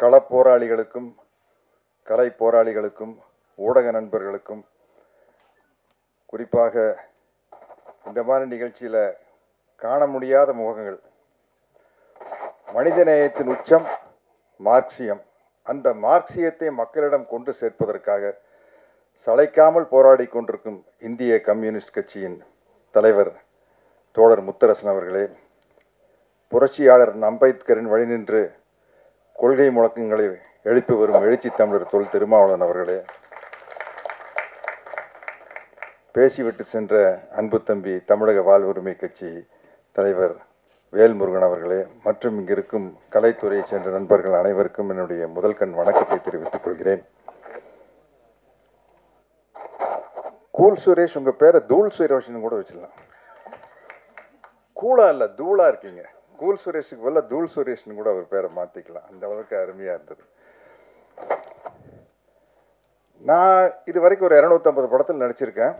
களப்போராளிகளுக்கும் கலை போராளிகளுக்கும் ஊடக நண்பர்களுக்கும் குறிப்பாக இந்த மாதிரி நிகழ்ச்சியில் காண முடியாத முகங்கள், மனிதநேயத்தின் உச்சம் மார்க்சியம். அந்த மார்க்சியத்தை மக்களிடம் கொண்டு சேர்ப்பதற்காக சளைக்காமல் போராடி கொண்டிருக்கும் இந்திய கம்யூனிஸ்ட் கட்சியின் தலைவர் தோழர் முத்தரசன் அவர்களே, புரட்சியாளர் அம்பேத்கரின் வழி நின்று கொள்கை முழக்கங்களை எழுப்பி வரும் எழுச்சி தமிழர் தொல் திருமாவளவன் அவர்களே, பேசிவிட்டு சென்ற அன்பு தம்பி தமிழக வாழ்வுரிமை கட்சி தலைவர் வேல்முருகன் அவர்களே, மற்றும் இங்கிருக்கும் கலைத்துறையை சென்ற நண்பர்கள் அனைவருக்கும் என்னுடைய முதல் கண் வணக்கத்தை தெரிவித்துக் கொள்கிறேன். கூல் சுரேஷ், உங்க பேரை தூள் சுரேஷ்னு கூட வச்சிடலாம். கூலா இல்ல தூளா இருக்கீங்க. கூல் சுரேஷுக்கு பதிலா தூள் சுரேஷ்னு கூட அவர் பேரை மாத்திக்கலாம். அந்த அளவுக்கு அருமையா இருந்தது. நான் இது வரைக்கும் ஒரு 250 படத்தில் நடிச்சிருக்கேன்.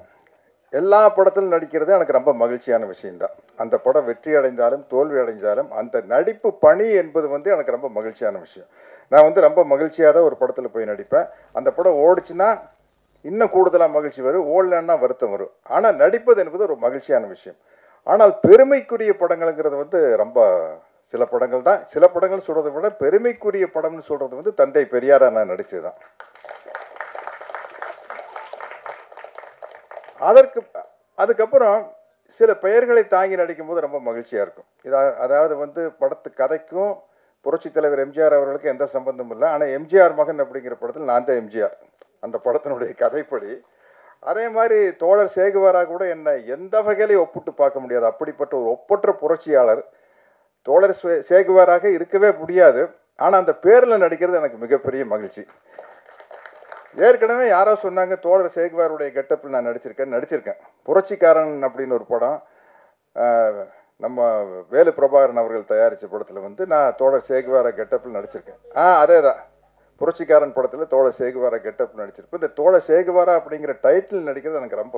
எல்லா படத்திலும் நடிக்கிறது எனக்கு ரொம்ப மகிழ்ச்சியான விஷயம்தான். அந்த படம் வெற்றி அடைந்தாலும் தோல்வி அடைந்தாலும் அந்த நடிப்பு பணி என்பது எனக்கு ரொம்ப மகிழ்ச்சியான விஷயம். நான் ரொம்ப மகிழ்ச்சியாக தான் ஒரு படத்தில் போய் நடிப்பேன். அந்த படம் ஓடிச்சுன்னா இன்னும் கூடுதலாக மகிழ்ச்சி வரும், ஓடலன்னா வருத்தம் வரும். ஆனால் நடிப்பது என்பது ஒரு மகிழ்ச்சியான விஷயம். ஆனால் பெருமைக்குரிய படங்கள்ங்கிறது ரொம்ப சில படங்கள் தான். சில படங்கள் சொல்கிறத விட பெருமைக்குரிய படம்னு சொல்கிறது தந்தை பெரியாரா நான் நடித்தது தான். அதுக்கப்புறம் சில பெயர்களை தாங்கி நடிக்கும்போது ரொம்ப மகிழ்ச்சியாக இருக்கும். அதாவது படத்து கதைக்கும் புரட்சி தலைவர் எம்ஜிஆர் அவர்களுக்கு எந்த சம்பந்தமும் இல்லை. ஆனால் எம்ஜிஆர் மகன் அப்படிங்கிற படத்தில் நான் தான் எம்ஜிஆர், அந்த படத்தினுடைய கதைப்படி. அதே மாதிரி தோழர் சேகுவாரா கூட என்னை எந்த வகையிலையும் ஒப்பிட்டு பார்க்க முடியாது. அப்படிப்பட்ட ஒரு ஒப்பற்ற புரட்சியாளர் தோழர் சேகுவாராக இருக்கவே முடியாது. ஆனால் அந்த பேரில் நடிக்கிறது எனக்கு மிகப்பெரிய மகிழ்ச்சி. ஏற்கனவே யாரோ சொன்னாங்க தோழர் சேகுவாருடைய கெட்டப்பில் நான் நடிச்சிருக்கேன். புரட்சிக்காரன் அப்படின்னு ஒரு படம், நம்ம வேலு பிரபாகரன் அவர்கள் தயாரித்த படத்தில் நான் தோழர் சேகுவாரா கெட்டப்பில் நடிச்சிருக்கேன். அதே தான், புரட்சிக்காரன் படத்தில் தோழர் சேகுவாரா கெட்டப் நடிச்சிருப்பேன். இந்த தோழர் சேகுவாரா அப்படிங்கிற டைட்டில் நடிக்கிறது எனக்கு ரொம்ப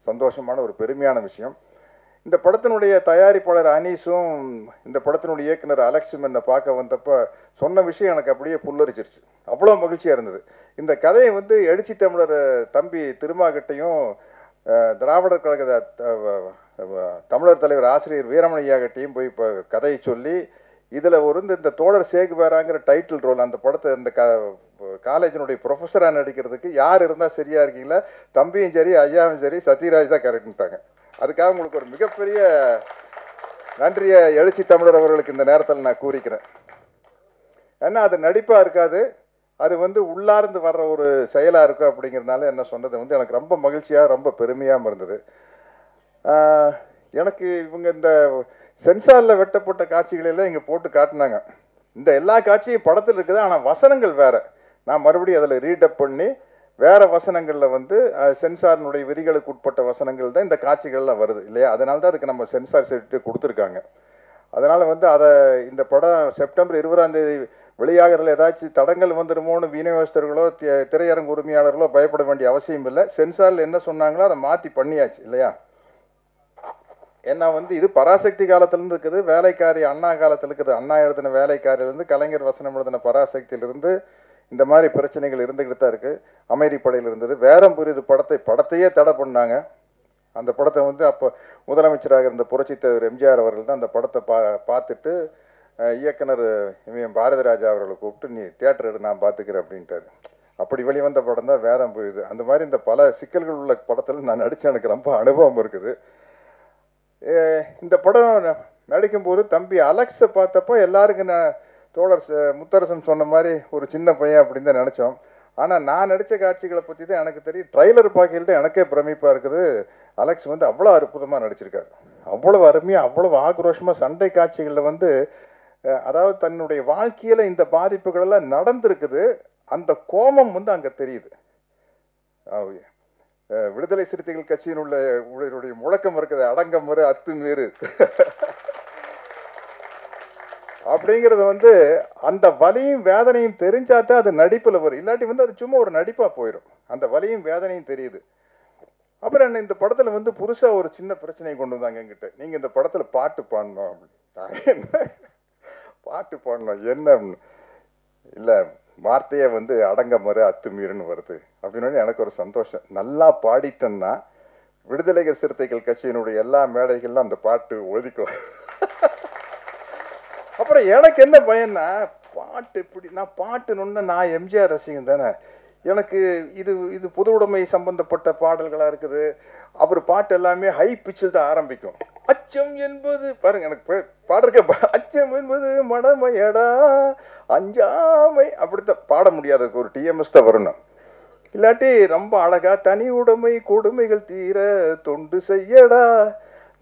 சந்தோஷமான ஒரு பெருமையான விஷயம். இந்த படத்தினுடைய தயாரிப்பாளர் அனீஸும் இந்த படத்தினுடைய இயக்குனர் அலெக்ஸும் என்னை பார்க்க வந்தப்போ சொன்ன விஷயம் எனக்கு அப்படியே புல்லரிச்சிருச்சு. அவ்வளோ மகிழ்ச்சியாக இருந்தது. இந்த கதையை எழுச்சி தமிழர் தம்பி திருமாகிட்டையும் திராவிடர் கழக தமிழர் தலைவர் ஆசிரியர் வீரமணியாகிட்டையும் போய் இப்போ கதையை சொல்லி இதில் இந்த தோழர் சேகுவாராங்கிற டைட்டில் ரோல் அந்த படத்தை இந்த காலேஜினுடைய ப்ரொஃபஸராக நடிக்கிறதுக்கு யார் இருந்தால் சரியா இருக்கீங்களா, தம்பியும் சரி ஐயாவும் சரி சத்யராஜ் தான் கரெக்டுட்டாங்க. அதுக்காக உங்களுக்கு ஒரு மிகப்பெரிய நன்றியை எழுச்சி தமிழர் அவர்களுக்கு இந்த நேரத்தில் நான் கூறிக்கிறேன். ஏன்னா அது நடிப்பாக இருக்காது, அது உள்ளார்ந்து வர்ற ஒரு செயலாக இருக்கும். அப்படிங்கிறதுனால என்ன சொன்னது எனக்கு ரொம்ப மகிழ்ச்சியாக ரொம்ப பெருமையாக இருந்தது. எனக்கு இவங்க இந்த சென்சாரில் வெட்டப்பட்ட காட்சிகளெல்லாம் இங்கே போட்டு காட்டினாங்க. இந்த எல்லா காட்சியும் படத்தில் இருக்குது, ஆனால் வசனங்கள் வேறு. நான் மறுபடியும் அதில் ரீடப் பண்ணி வேறு வசனங்களில் சென்சாரினுடைய விதிகளுக்கு உட்பட்ட வசனங்கள் தான் இந்த காட்சிகள்லாம் வருது இல்லையா. அதனால தான் அதுக்கு நம்ம சென்சார் சர்டிஃபிகேட் கொடுத்துருக்காங்க. அதனால் அதை இந்த படம் செப்டம்பர் 20ஆம் தேதி வெளியாகிறதுல ஏதாச்சும் தடங்கள் வந்துடுமோன்னு விநியோகஸ்தர்களோ திரையரங்கு உரிமையாளர்களோ பயப்பட வேண்டிய அவசியம் இல்லை. சென்சாரில் என்ன சொன்னாங்களோ அதை மாற்றி பண்ணியாச்சு இல்லையா. ஏன்னா இது பராசக்தி காலத்திலேருந்து இருக்குது, வேலைக்காரி அண்ணா காலத்தில் இருக்குது. அண்ணா எழுதின வேலைக்காரிலிருந்து கலைஞர் வசனம் எழுதின பராசக்தியிலிருந்து இந்த மாதிரி பிரச்சனைகள் இருந்துக்கிட்டு தான் இருக்குது. அமைதிப்படையில் இருந்தது. வேறம் புரியுது படத்தையே தடை பண்ணாங்க. அந்த படத்தை அப்போ முதலமைச்சராக இருந்த புரட்சி தலைவர் எம்ஜிஆர் அவர்கள் தான் அந்த படத்தை பார்த்துட்டு இயக்குனர் பாரதிராஜா அவர்களை கூப்பிட்டு நீ தியேட்டர் எடு நான் பார்த்துக்கிறேன் அப்படின்ட்டாரு. அப்படி வெளிவந்த படம் தான் வேறம் புரியுது. அந்த மாதிரி இந்த பல சிக்கல்கள் உள்ள படத்தில் நான் நடித்த எனக்கு ரொம்ப அனுபவம் இருக்குது. இந்த படம் நடிக்கும்போது தம்பி அலெக்ஸை பார்த்தப்போ எல்லாருக்கும் நான் தோழர் முத்தரசன் சொன்ன மாதிரி ஒரு சின்ன பையன் அப்படின்னு தான் நினச்சோம். ஆனால் நான் நடித்த காட்சிகளை பற்றி தான் எனக்கு தெரியும். ட்ரைலர் பார்க்கையில் தான் எனக்கே பிரமிப்பாக இருக்குது. அலெக்ஸ் அவ்வளோ அற்புதமாக நடிச்சிருக்காரு. அவ்வளவு அருமையாக அவ்வளவு ஆக்ரோஷமாக சண்டை காட்சிகளில் அதாவது தன்னுடைய வாழ்க்கையில் இந்த பாதிப்புகளெல்லாம் நடந்திருக்குது. அந்த கோபம் அங்கே தெரியுது. விடுதலை சிறுத்தைகள் கட்சியினுடைய முழக்கம் இருக்குது, அடங்கம் வரு அத்துன் வேறு அப்படிங்கிறது அந்த வலியும் வேதனையும் தெரிஞ்சாதான் அது நடிப்பில் வரும். இல்லாட்டி அது சும்மா ஒரு நடிப்பாக போயிடும். அந்த வலியும் வேதனையும் தெரியுது. அப்புறம் என்ன இந்த படத்தில் புதுசாக ஒரு சின்ன பிரச்சனையை கொண்டு வந்தாங்க என்கிட்ட. நீங்கள் இந்த படத்தில் பாட்டு பாடணும் அப்படின்னு. பாட்டு பாடணும் என்ன இல்லை வார்த்தையை வந்து அடங்க மறு அத்துமீறுன்னு வருது அப்படின்னு எனக்கு ஒரு சந்தோஷம். நல்லா பாடிட்டேன்னா விடுதலைகள் சிறுத்தைகள் கட்சியினுடைய எல்லா மேடைகள்லாம் அந்த பாட்டு ஒதுக்கும். அப்புறம் எனக்கு என்ன பயன்னா, பாட்டு இப்படி நான் பாட்டுன்னு நான் எம்ஜிஆர் ரசிகன் தானே, எனக்கு இது இது பொது உடைமை சம்பந்தப்பட்ட பாடல்களாக இருக்குது. அப்புறம் பாட்டு எல்லாமே ஹை பிச்சில் தான் ஆரம்பிக்கும். அச்சம் என்பது பாருங்க, எனக்கு பாடுறக்க அச்சம் என்பது மடமையடா அஞ்சாமை அப்படித்தான் பாட முடியாததுக்கு ஒரு டிஎம்எஸ் தான் வரணும். இல்லாட்டி ரொம்ப அழகா தனி உடைமை கொடுமைகள் தீர தொண்டு செய்யடா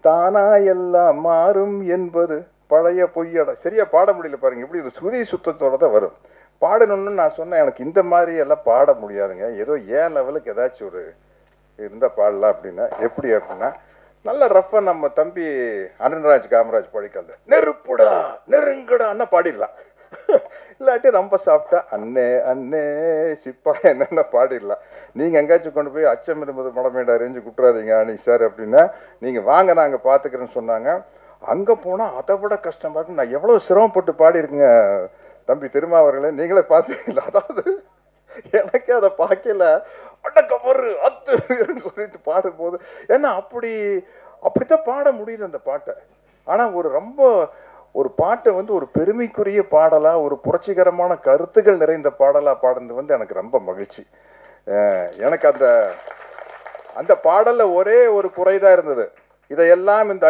தானா எல்லாம் மாறும் என்பது பழைய பொய்யடா. சரியா பாட முடியல பாருங்க, இப்படி ஒரு சுதி சுத்தத்தோட தான் வரும். பாடணும்னு நான் சொன்னேன், எனக்கு இந்த மாதிரி எல்லாம் பாட முடியாதுங்க, ஏதோ ஏன் லெவலுக்கு ஏதாச்சும் ஒரு இருந்தால் பாடலாம் அப்படின்னா. எப்படி அப்படின்னா, நல்ல ரஃபா நம்ம தம்பி அருண்ராஜ் காமராஜ் படிக்கல நெருப்புடா நெருங்கடான்னா பாடிடலாம். இல்லாட்டி ரொம்ப சாப்பிட்டா அண்ணே அண்ணே சிப்பா என்னென்ன பாடிடலாம். நீங்கள் எங்கேயாச்சும் கொண்டு போய் அச்சம் இருந்தது மடமேடா ரேஞ்சு குட்டுறாதீங்க அன்னைக்கு சார் அப்படின்னா, நீங்கள் வாங்க நாங்கள் பார்த்துக்கிறேன்னு சொன்னாங்க. அங்கே போனால் அதை விட கஷ்டமாக இருக்கு. நான் எவ்வளோ சிரமப்பட்டு பாடியிருக்குங்க தம்பி திருமாவர்களே, நீங்களே பார்த்தீங்களா? அதாவது எனக்கே அதை பார்க்கல, அடக்கமறு அத்துன்னு சொல்லிட்டு பாடும்போது ஏன்னா அப்படித்தான் பாட முடியுது அந்த பாட்டை. ஆனால் ரொம்ப ஒரு பாட்டை வந்து ஒரு பெருமைக்குரிய பாடலாக, ஒரு புரட்சிகரமான கருத்துக்கள் நிறைந்த பாடலாக பாடுறது வந்து எனக்கு ரொம்ப மகிழ்ச்சி. எனக்கு அந்த பாடலில் ஒரே ஒரு குறைதான் இருந்தது. இதையெல்லாம் இந்த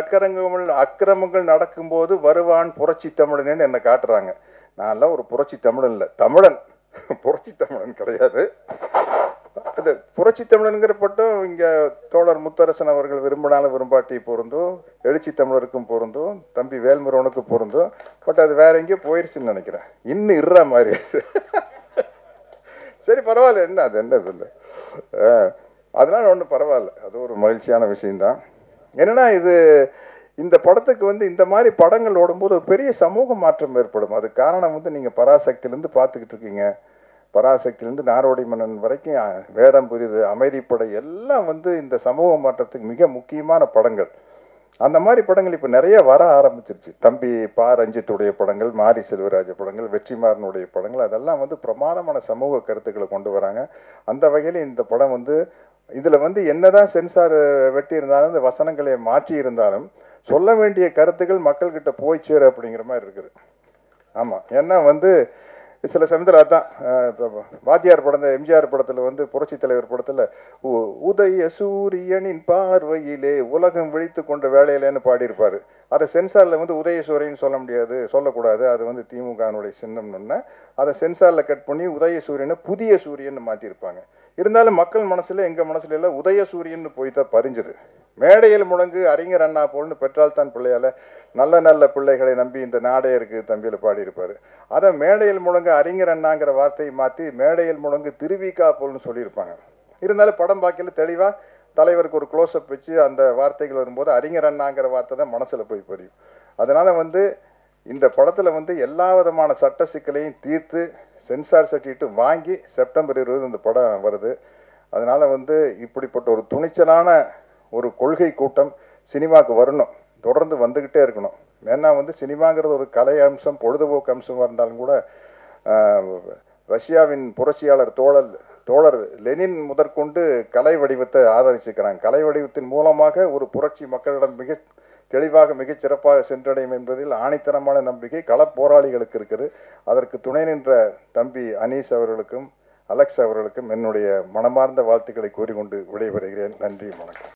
அக்கிரமங்கள் நடக்கும்போது வருவான் புரட்சி தமிழனேன்னு என்னை காட்டுறாங்க. நான்லாம் ஒரு புரட்சி தமிழன் இல்லை, தமிழன், புரட்சி தமிழன் கிடையாது. அது புரட்சி தமிழனுங்கிற பட்டம் இங்கே தோழர் முத்தரசன் அவர்கள் விரும்பினாலும் விரும்பாட்டி பொருந்தும், எழுச்சி தமிழருக்கும் பொருந்தும், தம்பி வேல்முருகனுக்கும் பொருந்தும். பட் அது வேற எங்கேயோ போயிடுச்சுன்னு நினைக்கிறேன். இன்னும் இருற மாதிரி. சரி பரவாயில்ல, என்ன அது என்ன இல்லை, அதனால ஒன்றும் பரவாயில்ல, அது ஒரு மகிழ்ச்சியான விஷயம்தான். என்னன்னா இந்த படத்துக்கு வந்து இந்த மாதிரி படங்கள் ஓடும்போது ஒரு பெரிய சமூக மாற்றம் ஏற்படும். அது காரணம் வந்து நீங்கள் பராசக்தியிலேருந்து பார்த்துக்கிட்டு இருக்கீங்க, பராசக்தியிலேருந்து நாரோடி மன்னன் வரைக்கும், வேடம் புரியுது, அமைதிப்படை எல்லாம் வந்து இந்த சமூக மாற்றத்துக்கு மிக முக்கியமான படங்கள். அந்த மாதிரி படங்கள் இப்போ நிறைய வர ஆரம்பிச்சிருச்சு. தம்பி பா ரஞ்சித்துடைய படங்கள், மாரி செல்வராஜ படங்கள், வெற்றிமாறனுடைய படங்கள், அதெல்லாம் வந்து பிரமாதமான சமூக கருத்துக்களை கொண்டு வராங்க. அந்த வகையில் இந்த படம் வந்து இதில் வந்து என்னதான் சென்சார் வெட்டி இருந்தாலும், இந்த வசனங்களை மாற்றி இருந்தாலும் சொல்ல வேண்டிய கருத்துக்கள் மக்கள்கிட்ட போய் சேரு அப்படிங்கிற மாதிரி இருக்குது. ஆமாம், ஏன்னா வந்து சில சமயத்தில் அதான் வாத்தியார் படம், எம்ஜிஆர் படத்தில் வந்து புரட்சி தலைவர் படத்தில் உதய சூரியனின் பார்வையிலே உலகம் விழித்து கொண்ட வேலையிலேன்னு பாடியிருப்பார். அதை சென்சாரில் வந்து உதய சூரியன் சொல்ல முடியாது, சொல்லக்கூடாது, அது வந்து திமுகனுடைய சின்னம்னு அதை சென்சாரில் கட் பண்ணி உதய சூரியனை புதிய சூரியன் மாற்றியிருப்பாங்க. இருந்தாலும் மக்கள் மனசில், எங்கள் மனசுல எல்லாம் உதய சூரியன் போய் தான் பறிஞ்சுது. மேடையில் முழங்கு அறிஞர் அண்ணா போல்னு பெற்றால் தான் பிள்ளையால நல்ல நல்ல பிள்ளைகளை நம்பி இந்த நாடே இருக்குது தம்பியில் பாடியிருப்பார். அதை மேடையில் முழங்கு அறிஞர் அண்ணாங்கிற வார்த்தையை மாற்றி மேடையில் முழங்கு திருவிக்கா போல்னு சொல்லியிருப்பாங்க. இருந்தாலும் படம் பார்க்கல தெளிவாக தலைவருக்கு ஒரு க்ளோஸ்அப் வச்சு அந்த வார்த்தைகள் வரும்போது அறிஞர் அண்ணாங்கிற வார்த்தை தான் மனசில் போய் பதியும். அதனால் வந்து இந்த படத்தில் வந்து எல்லா விதமான சட்ட சிக்கலையும் தீர்த்து சென்சார் சர்டிஃபிகேட்டு வாங்கி செப்டம்பர் 20 இந்த படம் வருது. அதனால் வந்து இப்படிப்பட்ட ஒரு துணிச்சலான ஒரு கொள்கை கூட்டம் சினிமாவுக்கு வரணும், தொடர்ந்து வந்துக்கிட்டே இருக்கணும். ஏன்னா வந்து சினிமாங்கிறது ஒரு கலை அம்சம், பொழுதுபோக்கு அம்சமாக இருந்தாலும் கூட ரஷ்யாவின் புரட்சியாளர் தோழர் லெனின் முதற்கொண்டு கலை வடிவத்தை ஆதரிச்சுக்கிறாங்க. கலை வடிவத்தின் மூலமாக ஒரு புரட்சி மக்களிடம் மிக தெளிவாக மிகச் சிறப்பாக சென்றடையும் என்பதில் ஆணித்தனமான நம்பிக்கை களப்போராளிகளுக்கு இருக்குது. அதற்கு துணை நின்ற தம்பி அனீஸ் அவர்களுக்கும் அலெக்ஸ் அவர்களுக்கும் என்னுடைய மனமார்ந்த வாழ்த்துக்களை கூறிக்கொண்டு விடைபெறுகிறேன். நன்றி, வணக்கம்.